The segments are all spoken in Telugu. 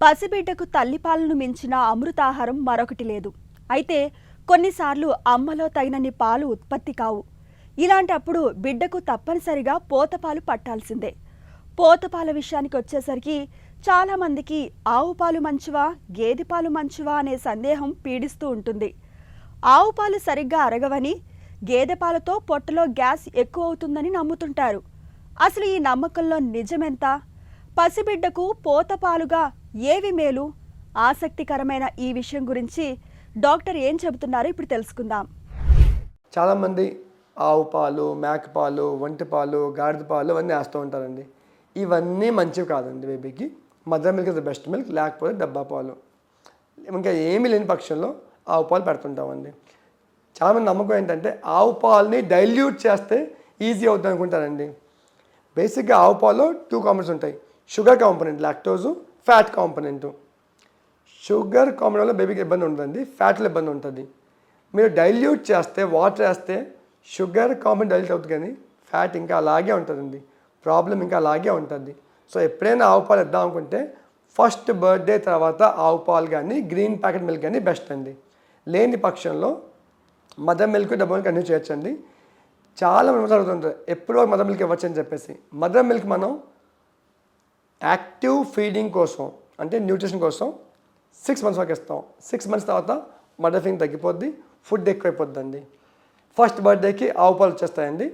పసిబిడ్డకు తల్లిపాలను మించిన అమృతాహారం మరొకటి లేదు. అయితే కొన్నిసార్లు అమ్మలో తగినన్ని పాలు ఉత్పత్తి కావు. ఇలాంటప్పుడు బిడ్డకు తప్పనిసరిగా పోతపాలు పట్టాల్సిందే. పోతపాల విషయానికి వచ్చేసరికి చాలామందికి ఆవు పాలు మంచివా, గేదె పాలు మంచివా అనే సందేహం పీడిస్తూ ఉంటుంది. ఆవు పాలు సరిగ్గా అరగవని, గేదె పాలతో పొట్టలో గ్యాస్ ఎక్కువ అవుతుందని నమ్ముతుంటారు. అసలు ఈ నమ్మకంలో నిజమెంత? పసిబిడ్డకు పోతపాలుగా ఏవి మేలు? ఆసక్తికరమైన ఈ విషయం గురించి డాక్టర్ ఏం చెబుతున్నారో ఇప్పుడు తెలుసుకుందాం. చాలామంది ఆవు పాలు, మేక పాలు, ఒంటె పాలు, గాడిద పాలు అవన్నీ వేస్తూ ఉంటారండి. ఇవన్నీ మంచివి కాదండి. బేబీకి mother milk is the best milk, లేకపోతే డబ్బా పాలు. ఇంకా ఏమీ లేని పక్షంలో ఆవు పాలు పెడుతుంటామండి. చాలామంది నమ్మకం ఏంటంటే ఆవు పాలని డైల్యూట్ చేస్తే ఈజీ అవుతుంది అనుకుంటారండి. బేసిక్గా ఆవు పాలు 2 కాంపోనెంట్స్ ఉంటాయి. Sugar component, lactose, fat component. Sugar component వల్ల బేబీకి ఇబ్బంది ఉంటుందండి, ఫ్యాట్లో ఇబ్బంది ఉంటుంది. మీరు డైల్యూట్ చేస్తే, వాటర్ వేస్తే షుగర్ కాంపోనెంట్ డైల్యూట్ అవుతుంది, కానీ ఫ్యాట్ ఇంకా అలాగే ఉంటుందండి. ప్రాబ్లం ఇంకా అలాగే ఉంటుంది. సో ఎప్పుడైనా ఆవు పాలు ఇద్దాం అనుకుంటే ఫస్ట్ బర్త్డే తర్వాత ఆవు పాలు కానీ గ్రీన్ ప్యాకెట్ మిల్క్ కానీ బెస్ట్ అండి. లేని పక్షంలో మదర్ మిల్క్, డబ్బా మిల్క్ అన్నీ చేయొచ్చండి. చాలా మంది అడుగుతుంటారు ఎప్పుడో మదర్ మిల్క్ ఇవ్వచ్చు అని చెప్పేసి. మదర్ మిల్క్ మనం యాక్టివ్ ఫీడింగ్ కోసం, అంటే న్యూట్రిషన్ కోసం 6 మంత్స్ వరకు ఇస్తాం. 6 మంత్స్ తర్వాత మదర్ ఫీడింగ్ తగ్గిపోద్ది, ఫుడ్ ఎక్కువైపోద్దండి. ఫస్ట్ బర్త్డేకి ఆవు పాలు వచ్చేస్తాయండి.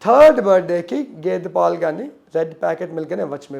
థర్డ్ బర్త్డేకి గేదె పాలు కానీ రెడ్ ప్యాకెట్ మిల్క్ కానీ ఇవ్వచ్చు మీరు.